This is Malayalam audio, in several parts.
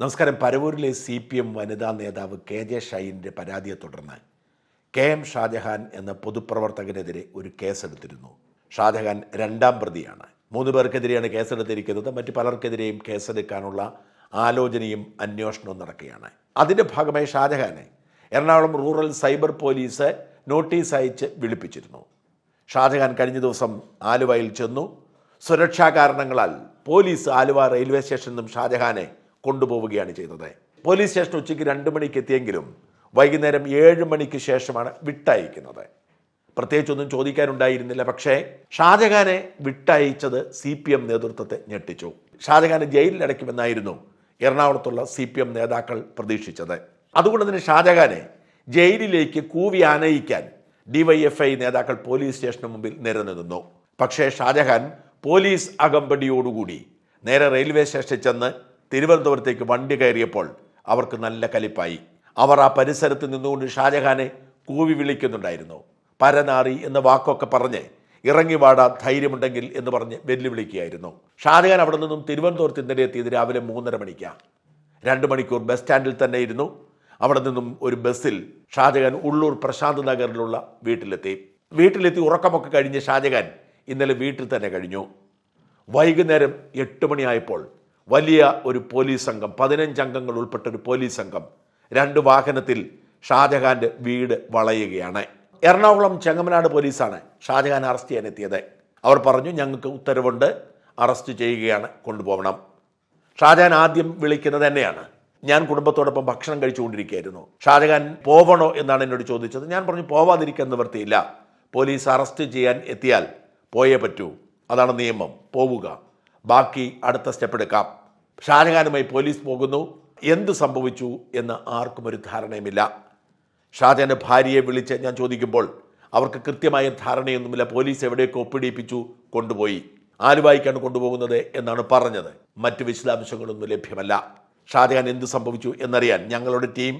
നമസ്കാരം. പരവൂരിലെ CPM വനിതാ നേതാവ് KJ ഷൈനിൻ്റെ പരാതിയെ തുടർന്ന് KM ഷാജഹാൻ എന്ന പൊതുപ്രവർത്തകനെതിരെ ഒരു കേസെടുത്തിരുന്നു. ഷാജഹാൻ രണ്ടാം പ്രതിയാണ്. 3 പേർക്കെതിരെയാണ് കേസെടുത്തിരിക്കുന്നത്. മറ്റ് പലർക്കെതിരെയും കേസെടുക്കാനുള്ള ആലോചനയും അന്വേഷണവും നടക്കുകയാണ്. അതിൻ്റെ ഭാഗമായി ഷാജഹാനെ Ernakulam rural cyber police notice അയച്ച് വിളിപ്പിച്ചിരുന്നു. ഷാജഹാൻ കഴിഞ്ഞ ദിവസം ആലുവയിൽ ചെന്നു. സുരക്ഷാ കാരണങ്ങളാൽ പോലീസ് ആലുവ റെയിൽവേ സ്റ്റേഷനിൽ നിന്നും ഷാജഹാനെ കൊണ്ടുപോവുകയാണ് ചെയ്തത്. പോലീസ് സ്റ്റേഷൻ ഉച്ചയ്ക്ക് 2 മണിക്ക് എത്തിയെങ്കിലും വൈകുന്നേരം 7 മണിക്ക് ശേഷമാണ് വിട്ടയക്കുന്നത്. പ്രത്യേകിച്ചൊന്നും ചോദിക്കാനുണ്ടായിരുന്നില്ല. പക്ഷേ ഷാജഹാനെ വിട്ടയച്ചത് CPM നേതൃത്വത്തെ ഞെട്ടിച്ചു. ഷാജഹാനെ ജയിലിൽ അടയ്ക്കുമെന്നായിരുന്നു എറണാകുളത്തുള്ള CPM നേതാക്കൾ പ്രതീക്ഷിച്ചത്. അതുകൊണ്ട് തന്നെ ഷാജഹാനെ ജയിലിലേക്ക് കൂവി ആനയിക്കാൻ DYFI നേതാക്കൾ പോലീസ് സ്റ്റേഷന് മുമ്പിൽ നിരന്നു. പക്ഷേ ഷാജഹാൻ പോലീസ് അകമ്പടിയോടുകൂടി നേരെ റെയിൽവേ സ്റ്റേഷനിൽ ചെന്ന് തിരുവനന്തപുരത്തേക്ക് വണ്ടി കയറിയപ്പോൾ അവർക്ക് നല്ല കലിപ്പായി. അവർ ആ പരിസരത്ത് നിന്നുകൊണ്ട് ഷാജഹാനെ കൂവി വിളിക്കുന്നുണ്ടായിരുന്നു. പരനാറി എന്ന വാക്കൊക്കെ പറഞ്ഞ് ഇറങ്ങിവാടാ ധൈര്യമുണ്ടെങ്കിൽ എന്ന് പറഞ്ഞ് വെല്ലുവിളിക്കുകയായിരുന്നു. ഷാജഹാൻ അവിടെ നിന്നും തിരുവനന്തപുരത്ത് ഇന്നലെ എത്തിയത് രാവിലെ 3:30 മണിക്കാണ്. 2 മണിക്കൂർ ബസ് സ്റ്റാൻഡിൽ തന്നെ ഇരുന്നു. അവിടെ നിന്നും ഒരു ബസ്സിൽ ഷാജഹാൻ ഉള്ളൂർ പ്രശാന്ത് നഗറിലുള്ള വീട്ടിലെത്തി ഉറക്കമൊക്കെ കഴിഞ്ഞ് ഷാജഹാൻ ഇന്നലെ വീട്ടിൽ തന്നെ കഴിഞ്ഞു. വൈകുന്നേരം 8 മണിയായപ്പോൾ വലിയ ഒരു പോലീസ് സംഘം, 15 അംഗങ്ങൾ ഉൾപ്പെട്ട ഒരു പോലീസ് സംഘം 2 വാഹനത്തിൽ ഷാജഹാന്റെ വീട് വളയുകയാണ്. എറണാകുളം ചെങ്ങമനാട് പോലീസാണ് ഷാജഹാൻ അറസ്റ്റ് ചെയ്യാൻ എത്തിയത്. അവർ പറഞ്ഞു, ഞങ്ങൾക്ക് ഉത്തരവുണ്ട്, അറസ്റ്റ് ചെയ്യുകയാണ്, കൊണ്ടുപോകണം. ഷാജഹാൻ ആദ്യം വിളിക്കുന്നത് തന്നെയാണ്. ഞാൻ കുടുംബത്തോടൊപ്പം ഭക്ഷണം കഴിച്ചുകൊണ്ടിരിക്കുകയായിരുന്നു. ഷാജഹാൻ പോവണോ എന്നാണ് എന്നോട് ചോദിച്ചത്. ഞാൻ പറഞ്ഞു, പോവാതിരിക്കാൻ നിവൃത്തിയില്ല. പോലീസ് അറസ്റ്റ് ചെയ്യാൻ എത്തിയാൽ പോയേ പറ്റൂ, അതാണ് നിയമം, പോവുക, ബാക്കി അടുത്ത സ്റ്റെപ്പ് എടുക്കാം. ഷാജഹാനുമായി പോലീസ് പോകുന്നു. എന്ത് സംഭവിച്ചു എന്ന് ആർക്കും ഒരു ധാരണയുമില്ല. ഷാജഹാന്റെ ഭാര്യയെ വിളിച്ച് ഞാൻ ചോദിക്കുമ്പോൾ അവർക്ക് കൃത്യമായ ധാരണയൊന്നുമില്ല. പോലീസ് എവിടെയൊക്കെ ഒപ്പിടിപ്പിച്ചു കൊണ്ടുപോയി, ആലുവായിക്കാണ് കൊണ്ടുപോകുന്നത് എന്നാണ് പറഞ്ഞത്. മറ്റ് വിശദാംശങ്ങളൊന്നും ലഭ്യമല്ല. ഷാജഹാൻ എന്ത് സംഭവിച്ചു എന്നറിയാൻ ഞങ്ങളുടെ ടീം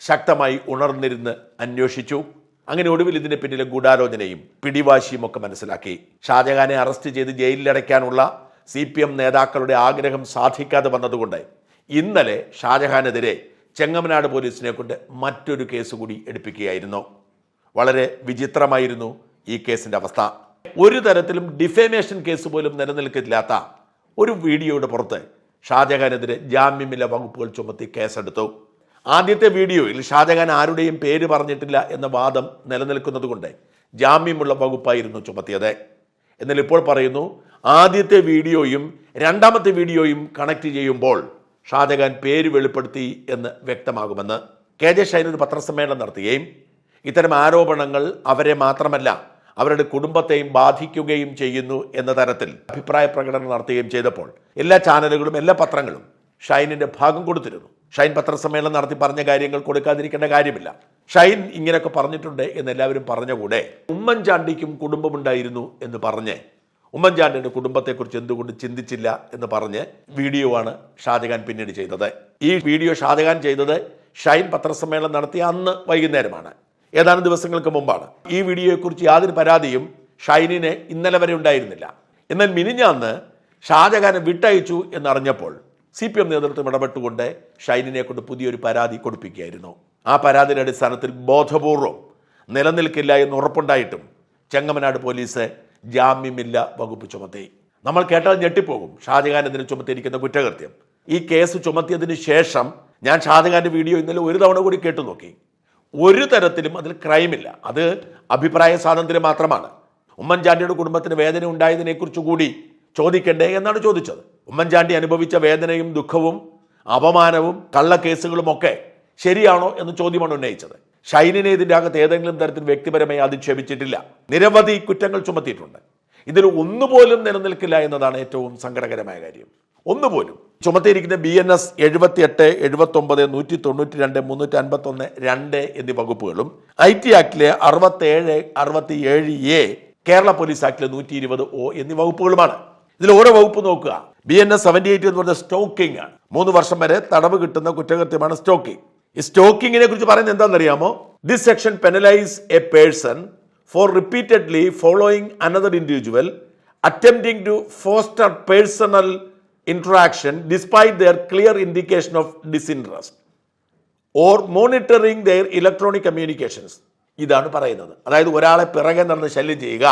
ശക്തമായി ഉണർന്നിരുന്ന് അന്വേഷിച്ചു. അങ്ങനെ ഒടുവിൽ ഇതിന് പിന്നിലെ ഗൂഢാലോചനയും പിടിവാശിയും ഒക്കെ മനസ്സിലാക്കി. ഷാജഹാനെ അറസ്റ്റ് ചെയ്ത് ജയിലിലടയ്ക്കാനുള്ള CPM നേതാക്കളുടെ ആഗ്രഹം സാധിക്കാതെ വന്നതുകൊണ്ട് ഇന്നലെ ഷാജഹാനെതിരെ ചെങ്ങമനാട് പോലീസിനെ കൊണ്ട് മറ്റൊരു കേസ് കൂടി എടുപ്പിക്കുകയായിരുന്നു. വളരെ വിചിത്രമായിരുന്നു ഈ കേസിൻ്റെ അവസ്ഥ. ഒരു തരത്തിലും ഡിഫേമേഷൻ കേസ് പോലും നിലനിൽക്കില്ലാത്ത ഒരു വീഡിയോയുടെ പുറത്ത് ഷാജഹാനെതിരെ ജാമ്യമില്ലാ വകുപ്പുകൾ ചുമത്തി കേസെടുത്തു. ആദ്യത്തെ വീഡിയോയിൽ ഷാജഹാൻ ആരുടെയും പേര് പറഞ്ഞിട്ടില്ല എന്ന വാദം നിലനിൽക്കുന്നത് കൊണ്ട് ജാമ്യമുള്ള വകുപ്പായിരുന്നു ചുമത്തിയത്. എന്നാൽ ഇപ്പോൾ പറയുന്നു, ആദ്യത്തെ വീഡിയോയും രണ്ടാമത്തെ വീഡിയോയും കണക്ട് ചെയ്യുമ്പോൾ ഷാജഹാൻ പേര് വെളിപ്പെടുത്തി എന്ന് വ്യക്തമാകുമെന്ന്. KJ ഷൈൻ ഒരു പത്രസമ്മേളനം നടത്തുകയും ഇത്തരം ആരോപണങ്ങൾ അവരെ മാത്രമല്ല അവരുടെ കുടുംബത്തെയും ബാധിക്കുകയും ചെയ്യുന്നു എന്ന തരത്തിൽ അഭിപ്രായ പ്രകടനം നടത്തുകയും ചെയ്തപ്പോൾ എല്ലാ ചാനലുകളും എല്ലാ പത്രങ്ങളും ഷൈനിൻ്റെ ഭാഗം കൊടുത്തിരുന്നു. ഷൈൻ പത്രസമ്മേളനം നടത്തി പറഞ്ഞ കാര്യങ്ങൾ കൊടുക്കാതിരിക്കേണ്ട കാര്യമില്ല. ഷൈൻ ഇങ്ങനെയൊക്കെ പറഞ്ഞിട്ടുണ്ട് എന്ന് എല്ലാവരും പറഞ്ഞുകൂടെ. ഉമ്മൻചാണ്ടിക്കും കുടുംബമുണ്ടായിരുന്നു എന്ന് പറഞ്ഞ് ഉമ്മൻചാണ്ടിയുടെ കുടുംബത്തെക്കുറിച്ച് എന്തുകൊണ്ട് ചിന്തിച്ചില്ല എന്ന് പറഞ്ഞ് വീഡിയോ ആണ് ഷാജഹാൻ പിന്നീട് ചെയ്തത്. ഈ വീഡിയോ ഷാജഹാൻ ചെയ്തത് ഷൈൻ പത്രസമ്മേളനം നടത്തിയ അന്ന് വൈകുന്നേരമാണ്, ഏതാനും ദിവസങ്ങൾക്ക് മുമ്പാണ്. ഈ വീഡിയോയെക്കുറിച്ച് യാതൊരു പരാതിയും ഷൈനിന് ഇന്നലെ വരെ ഉണ്ടായിരുന്നില്ല. എന്നാൽ മിനിഞ്ഞാന്ന് ഷാജഹാനെ വിട്ടയച്ചു എന്നറിഞ്ഞപ്പോൾ CPM നേതൃത്വം ഇടപെട്ടുകൊണ്ട് ഷൈനിനെ കൊണ്ട് പുതിയൊരു പരാതി കൊടുപ്പിക്കുകയായിരുന്നു. ആ പരാതിയുടെ അടിസ്ഥാനത്തിൽ ബോധപൂർവം നിലനിൽക്കില്ല എന്ന് ഉറപ്പുണ്ടായിട്ടും ചെങ്ങമനാട് പോലീസ് ജാമ്യമില്ല വകുപ്പ് ചുമത്തി. നമ്മൾ കേട്ടാൽ ഞെട്ടിപ്പോകും. ഷാജഹാനെതിരെ ചുമത്തിയിരിക്കുന്ന കുറ്റകൃത്യം. ഈ കേസ് ചുമത്തിയതിന് ശേഷം ഞാൻ ഷാജഹാന്റെ വീഡിയോ ഇന്നലെ ഒരു തവണ കൂടി കേട്ടു നോക്കി. ഒരു തരത്തിലും അതിൽ ക്രൈമില്ല. അത് അഭിപ്രായ സ്വാതന്ത്ര്യം മാത്രമാണ്. ഉമ്മൻചാണ്ടിയുടെ കുടുംബത്തിന് വേദന ഉണ്ടായതിനെക്കുറിച്ച് കൂടി ചോദിക്കണ്ടേ എന്നാണ് ചോദിച്ചത്. ഉമ്മൻചാണ്ടി അനുഭവിച്ച വേദനയും ദുഃഖവും അപമാനവും കള്ളക്കേസുകളും ഒക്കെ ശരിയാണോ എന്ന് ചോദ്യമാണ് ഉന്നയിച്ചത്. ഷൈനിനെ ഇതിൻ്റെ അകത്ത് ഏതെങ്കിലും തരത്തിൽ വ്യക്തിപരമായി അധിക്ഷേപിച്ചിട്ടില്ല. നിരവധി കുറ്റങ്ങൾ ചുമത്തിയിട്ടുണ്ട്. ഇതിൽ ഒന്നുപോലും നിലനിൽക്കില്ല എന്നതാണ് ഏറ്റവും സങ്കടകരമായ കാര്യം. ഒന്നുപോലും. ചുമത്തിയിരിക്കുന്ന BNS 78, 79, 192, 351, 2 എന്നീ വകുപ്പുകളും IT ആക്ടിലെ 67, 67A, കേരള പോലീസ് ആക്ടിലെ 120O എന്നീ വകുപ്പുകളുമാണ്. ഇതിൽ ഓരോ വകുപ്പ് നോക്കുക. BNS 78 എന്ന് പറഞ്ഞ സ്റ്റോക്കിംഗ് ആണ്. 3 വർഷം വരെ തടവ് കിട്ടുന്ന കുറ്റകൃത്യമാണ് സ്റ്റോക്കിംഗ്. ഈ സ്റ്റോക്കിങ്ങിനെ കുറിച്ച് പറയുന്നത് എന്താണെന്നറിയാമോ? This section penalise a person for repeatedly following another individual attempting to foster personal interaction despite their clear indication of disinterest or monitoring their electronic communications. ഇതാണ് പറയുന്നത്. അതായത് ഒരാളെ പിറകെ നടന്ന് ശല്യം ചെയ്യുക,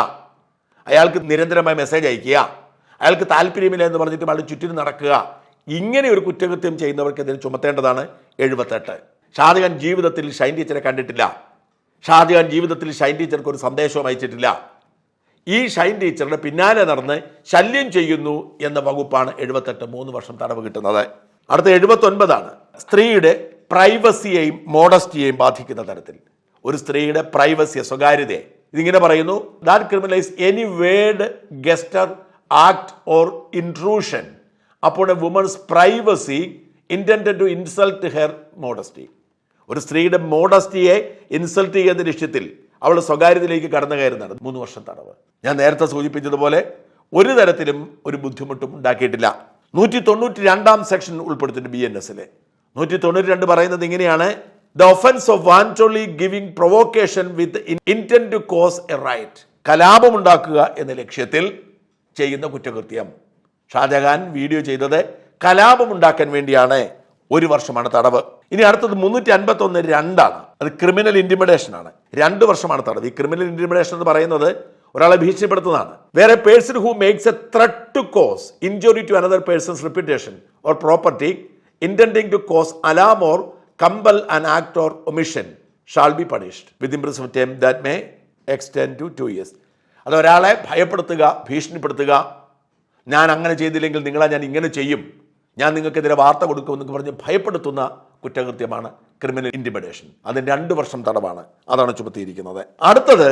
അയാൾക്ക് നിരന്തരമായി മെസ്സേജ് അയക്കുക, അയാൾക്ക് താല്പര്യമില്ല എന്ന് പറഞ്ഞിട്ട് അയാൾ ചുറ്റിനും നടക്കുക, ഇങ്ങനെ ഒരു കുറ്റകൃത്യം ചെയ്യുന്നവർക്കെതിരെ ചുമത്തേണ്ടതാണ് 78. ഷാജഹാൻ ജീവിതത്തിൽ ഷൈൻ ടീച്ചറെ കണ്ടിട്ടില്ല. ഷാജഹാൻ ജീവിതത്തിൽ ഷൈൻ ടീച്ചർക്ക് ഒരു സന്ദേശവും അയച്ചിട്ടില്ല. ഈ ഷൈൻ ടീച്ചറുടെ പിന്നാലെ നടന്ന് ശല്യം ചെയ്യുന്നു എന്ന വകുപ്പാണ് 78, 3 വർഷം തടവ് കിട്ടുന്നത്. അടുത്ത 79 സ്ത്രീയുടെ പ്രൈവസിയെയും മോഡസ്റ്റിയെയും ബാധിക്കുന്ന തരത്തിൽ ഒരു സ്ത്രീയുടെ പ്രൈവസിയെ, സ്വകാര്യതയെ ഇതിങ്ങനെ പറയുന്നു. That criminalise any word, gesture, act or intrusion upon a woman's privacy intended to insult her modesty. ഒരു സ്ത്രീയുടെ മോഡസ്റ്റിയെ ഇൻസൾട്ട് ചെയ്യുന്ന ലക്ഷ്യത്തിൽ അവളുടെ സ്വകാര്യതയിലേക്ക് കടന്നു കയറുന്നതാണ് 3 വർഷം തടവ്. ഞാൻ നേരത്തെ സൂചിപ്പിച്ചതുപോലെ ഒരു തരത്തിലും ഒരു ബുദ്ധിമുട്ടും ഉണ്ടാക്കിയിട്ടില്ല. 192 സെക്ഷൻ ഉൾപ്പെടുത്തിയിട്ട് BNS-ലെ 192 പറയുന്നത് ഇങ്ങനെയാണ്: the offence of wantonly giving provocation with intent to cause a riot. കലാപമുണ്ടാക്കുക എന്ന ലക്ഷ്യത്തിൽ ചെയ്യുന്ന കുറ്റകൃത്യം. ഷാജഹാൻ വീഡിയോ ചെയ്തത് കലാപമുണ്ടാക്കാൻ വേണ്ടിയാണ്. 1 വർഷമാണ് തടവ്. ഇനി അടുത്തത് 351(2) അത് ക്രിമിനൽ ഇന്റിമിഡേഷൻ ആണ്. 2 വർഷമാണ് തടവ്. ഈ ക്രിമിനൽ ഇന്റിമിഡേഷൻ എന്ന് പറയുന്നത് ഒരാളെ ഭീഷണിപ്പെടുത്തുന്നതാണ്. വേറെ person who makes a threat to cause injury to another person's reputation or property intending to cause alarm or compel an act or omission shall be punished with imprisonment term that may extend to 2 years. അത് ഒരാളെ ഭയപ്പെടുത്തുക, ഭീഷണിപ്പെടുത്തുക, ഞാൻ അങ്ങനെ ചെയ്തില്ലെങ്കിൽ നിങ്ങളെ ഞാൻ ഇങ്ങനെ ചെയ്യും, ഞാൻ നിങ്ങൾക്കെതിരെ വാർത്ത കൊടുക്കുമെന്നൊക്കെ പറഞ്ഞ് ഭയപ്പെടുത്തുന്ന കുറ്റകൃത്യമാണ് ക്രിമിനൽ ഇന്റിമിഡേഷൻ. അതിന് 2 വർഷം തടവാണ്. അതാണ് ചുമത്തിയിരിക്കുന്നത്. അടുത്തത്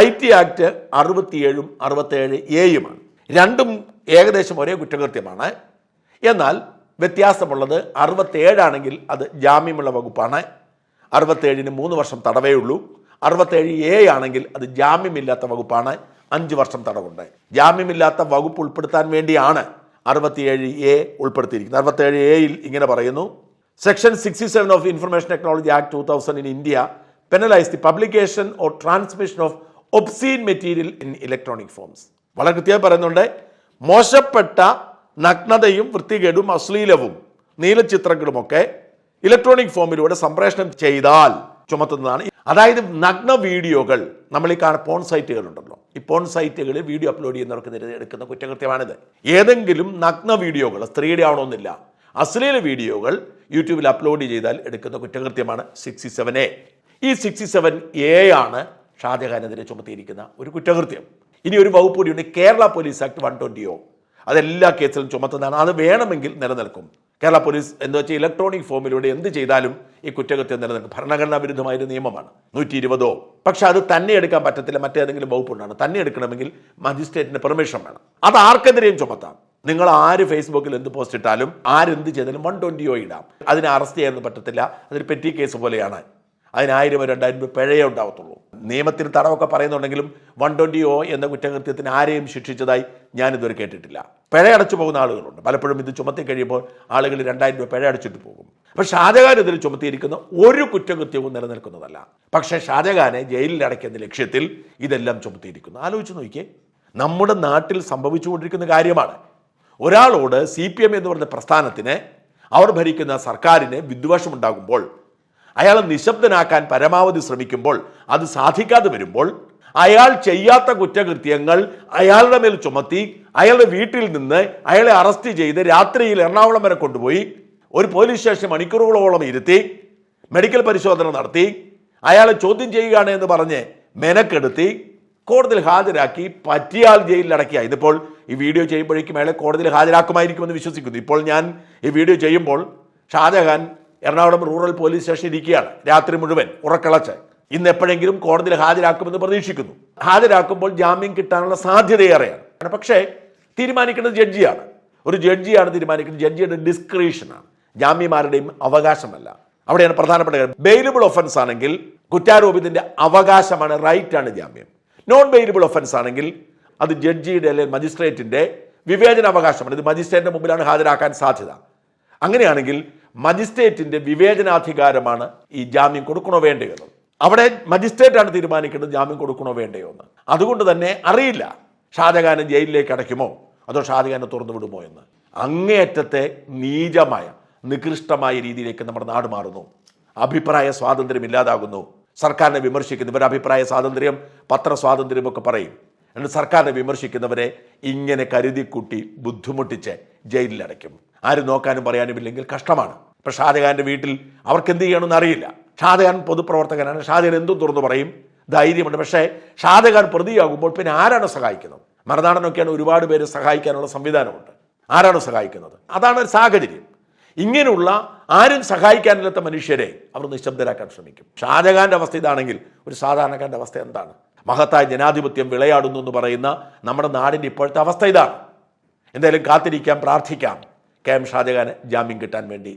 IT ആക്ട് 67 67(a)യുമാണ്. രണ്ടും ഏകദേശം ഒരേ കുറ്റകൃത്യമാണ്. എന്നാൽ വ്യത്യാസമുള്ളത് 67 ആണെങ്കിൽ അത് ജാമ്യമുള്ള വകുപ്പാണ്. 67-ന് 3 വർഷം തടവേ ഉള്ളൂ. 67(a) ആണെങ്കിൽ അത് ജാമ്യമില്ലാത്ത വകുപ്പാണ്. 5 വർഷം തടവുണ്ട്. ജാമ്യമില്ലാത്ത വകുപ്പ് ഉൾപ്പെടുത്താൻ വേണ്ടിയാണ് 67(a) ഉൾപ്പെടുത്തിയിരിക്കുന്നത്. 67(a)യിൽ ഇങ്ങനെ പറയുന്നു: section 67 of information technology act 2000 in India penalise the publication or transmission of obscene material in electronic forms. വളരെ കൃത്യമായി പറയുന്നുണ്ട്, മോശപ്പെട്ട നഗ്നതയും വൃത്തികേടും അശ്ലീലവും നീലച്ചിത്രങ്ങളുമൊക്കെ ഇലക്ട്രോണിക് ഫോമിലൂടെ സംപ്രേഷണം ചെയ്താൽ ചുമത്തുന്നതാണ്. അതായത് നഗ്ന വീഡിയോകൾ, നമ്മൾ ഈ പോൺ സൈറ്റുകളുണ്ടല്ലോ, ഈ പോൺ സൈറ്റുകളിൽ വീഡിയോ അപ്ലോഡ് ചെയ്യുന്നവർക്കെതിരെ എടുക്കുന്ന കുറ്റകൃത്യമാണിത്. ഏതെങ്കിലും നഗ്ന വീഡിയോകൾ, സ്ത്രീയുടെ ആവണമെന്നില്ല, അശ്ലീല വീഡിയോകൾ യൂട്യൂബിൽ അപ്ലോഡ് ചെയ്താൽ എടുക്കുന്ന കുറ്റകൃത്യമാണ് 67(a). ഈ 67(a) ആണ് ഷാജഹാനെതിരെ ചുമത്തിയിരിക്കുന്ന ഒരു കുറ്റകൃത്യം. ഇനി ഒരു വകുപ്പ് കൂടിയുണ്ട്, കേരള പോലീസ് ആക്ട് 120. അതെല്ലാ കേസിലും ചുമത്തുന്നതാണ്. അത് വേണമെങ്കിൽ നിലനിൽക്കും. കേരള പോലീസ് എന്ന് വെച്ചാൽ ഇലക്ട്രോണിക് ഫോമിലൂടെ എന്ത് ചെയ്താലും ഈ കുറ്റകൃത്യം നിലനിൽക്കും. ഭരണഘടനാ വിരുദ്ധമായൊരു നിയമമാണ് 120. പക്ഷെ അത് തന്നെ എടുക്കാൻ പറ്റത്തില്ല, മറ്റേതെങ്കിലും വകുപ്പുണ്ടാണ്. തന്നെ എടുക്കണമെങ്കിൽ മജിസ്ട്രേറ്റിന്റെ പെർമിഷൻ വേണം. അത് ആർക്കെതിരെയും ചുമത്താം. നിങ്ങൾ ആര് ഫേസ്ബുക്കിൽ എന്ത് പോസ്റ്റ് ഇട്ടാലും, ആരെന്ത് ചെയ്താലും 120 ഇടാം. അതിനെ അറസ്റ്റ് ചെയ്യാനൊന്നും പറ്റത്തില്ല. അതൊരു പെറ്റി കേസ് പോലെയാണ്. അതിന് 1000 2000 രൂപ പിഴയേ ഉണ്ടാവത്തുള്ളൂ. നിയമത്തിൽ തടവൊക്കെ പറയുന്നുണ്ടെങ്കിലും 120 എന്ന കുറ്റകൃത്യത്തിന് ആരെയും ശിക്ഷിച്ചതായി ഞാനിതുവരെ കേട്ടിട്ടില്ല. പിഴ അടച്ചു പോകുന്ന ആളുകളുണ്ട്. പലപ്പോഴും ഇത് ചുമത്തി കഴിയുമ്പോൾ ആളുകൾ 2000 രൂപ പിഴ അടച്ചിട്ട് പോകും. അപ്പോൾ ഷാജഹാനെതിരെ ചുമത്തിയിരിക്കുന്ന ഒരു കുറ്റകൃത്യവും നിലനിൽക്കുന്നതല്ല. പക്ഷേ ഷാജഹാനെ ജയിലിൽ അടയ്ക്കുന്ന ലക്ഷ്യത്തിൽ ഇതെല്ലാം ചുമത്തിയിരിക്കുന്നു. ആലോചിച്ച് നോക്കിയേ, നമ്മുടെ നാട്ടിൽ സംഭവിച്ചുകൊണ്ടിരിക്കുന്ന കാര്യമാണ്. ഒരാളോട് CPM എന്ന് പറയുന്ന പ്രസ്ഥാനത്തിന്, അവർ ഭരിക്കുന്ന സർക്കാരിന് വിദ്വേഷമുണ്ടാകുമ്പോൾ, അയാളെ നിശബ്ദനാക്കാൻ പരമാവധി ശ്രമിക്കുമ്പോൾ, അത് സാധിക്കാതെ വരുമ്പോൾ, അയാൾ ചെയ്യാത്ത കുറ്റകൃത്യങ്ങൾ അയാളുടെ മേൽ ചുമത്തി അയാളുടെ വീട്ടിൽ നിന്ന് അയാളെ അറസ്റ്റ് ചെയ്ത് രാത്രിയിൽ എറണാകുളം വരെ കൊണ്ടുപോയി ഒരു പോലീസ് സ്റ്റേഷൻ മണിക്കൂറുകളോളം ഇരുത്തി മെഡിക്കൽ പരിശോധന നടത്തി അയാളെ ചോദ്യം ചെയ്യുകയാണ് എന്ന് പറഞ്ഞ് മെനക്കെടുത്തി കോടതിയിൽ ഹാജരാക്കി പറ്റിയാൽ ജയിലിൽ അടക്കിയ. ഇതിപ്പോൾ ഈ വീഡിയോ ചെയ്യുമ്പോഴേക്കും അയാളെ കോടതിയിൽ ഹാജരാക്കുമായിരിക്കുമെന്ന് വിശ്വസിക്കുന്നു. ഇപ്പോൾ ഞാൻ ഈ വീഡിയോ ചെയ്യുമ്പോൾ ഷാജഹാൻ എറണാകുളം റൂറൽ പോലീസ് സ്റ്റേഷനിൽ ഇരിക്കുകയാണ്, രാത്രി മുഴുവൻ ഉറക്കളച്ച്. ഇന്ന് എപ്പോഴെങ്കിലും കോടതിയിൽ ഹാജരാക്കുമെന്ന് പ്രതീക്ഷിക്കുന്നു. ഹാജരാക്കുമ്പോൾ ജാമ്യം കിട്ടാനുള്ള സാധ്യതയേറെയാണ്. പക്ഷേ തീരുമാനിക്കുന്നത് ജഡ്ജിയാണ്. ഒരു ജഡ്ജിയാണ് തീരുമാനിക്കുന്നത്. ജഡ്ജിയുടെ ഡിസ്ക്രിഷനാണ്, ജാമ്യമാരുടെയും അവകാശമല്ല. അവിടെയാണ് പ്രധാനപ്പെട്ട കാര്യം. ബെയിലബിൾ ഒഫൻസ് ആണെങ്കിൽ കുറ്റാരോപിതന്റെ അവകാശമാണ്, റൈറ്റാണ് ജാമ്യം. നോൺ ബെയിലബിൾ ഒഫൻസ് ആണെങ്കിൽ അത് ജഡ്ജിയുടെ അല്ലെങ്കിൽ മജിസ്ട്രേറ്റിന്റെ വിവേചന അവകാശമാണ്. ഇത് മജിസ്ട്രേറ്റിന്റെ മുമ്പിലാണ് ഹാജരാക്കാൻ സാധ്യത. അങ്ങനെയാണെങ്കിൽ മജിസ്ട്രേറ്റിന്റെ വിവേചനാധികാരമാണ് ഈ ജാമ്യം കൊടുക്കണോ വേണ്ടയോ എന്ന്. അവിടെ മജിസ്ട്രേറ്റാണ് തീരുമാനിക്കേണ്ടത് ജാമ്യം കൊടുക്കണോ വേണ്ടയോ എന്ന്. അതുകൊണ്ട് തന്നെ അറിയില്ല ഷാജഹാനെ ജയിലിലേക്ക് അടയ്ക്കുമോ അതോ ഷാജഹാനെ തുറന്നു വിടുമോ എന്ന്. അങ്ങേയറ്റത്തെ നീചമായ നികൃഷ്ടമായ രീതിയിലേക്ക് നമ്മുടെ നാട് മാറുന്നു. അഭിപ്രായ സ്വാതന്ത്ര്യം ഇല്ലാതാകുന്നു. സർക്കാരിനെ വിമർശിക്കുന്നവർ അഭിപ്രായ സ്വാതന്ത്ര്യം, പത്രസ്വാതന്ത്ര്യമൊക്കെ പറയും. എന്നിട്ട് സർക്കാരിനെ വിമർശിക്കുന്നവരെ ഇങ്ങനെ കരുതിക്കൂട്ടി ബുദ്ധിമുട്ടിച്ച് ജയിലിലടയ്ക്കും. ആരും നോക്കാനും പറയാനുമില്ലെങ്കിൽ കഷ്ടമാണ്. ഇപ്പം ഷാജഹാൻ്റെ വീട്ടിൽ അവർക്ക് എന്ത് ചെയ്യണമെന്ന് അറിയില്ല. ഷാജഹാൻ പൊതുപ്രവർത്തകനാണ്, ഷാജഹാൻ എന്തും തുറന്നു പറയും, ധൈര്യമുണ്ട്. പക്ഷേ ഷാജഹാൻ പ്രതിയാകുമ്പോൾ പിന്നെ ആരാണ് സഹായിക്കുന്നത്? മറുനാടനൊക്കെയാണ് ഒരുപാട് പേര് സഹായിക്കാനുള്ള സംവിധാനമുണ്ട്. ആരാണ് സഹായിക്കുന്നത്? അതാണ് ഒരു സാഹചര്യം. ഇങ്ങനെയുള്ള ആരും സഹായിക്കാനില്ലാത്ത മനുഷ്യരെ അവർ നിശബ്ദരാക്കാൻ ശ്രമിക്കും. ഷാജഹാന്റെ അവസ്ഥ ഇതാണെങ്കിൽ ഒരു സാധാരണക്കാരൻ്റെ അവസ്ഥ എന്താണ്? മഹത്തായ ജനാധിപത്യം വിളയാടുന്നു എന്ന് പറയുന്ന നമ്മുടെ നാടിൻ്റെ ഇപ്പോഴത്തെ അവസ്ഥ ഇതാണ്. എന്തായാലും കാത്തിരിക്കാം, പ്രാർത്ഥിക്കാം കെ എം ഷാജഹാന് ജാമ്യം കിട്ടാൻ വേണ്ടി.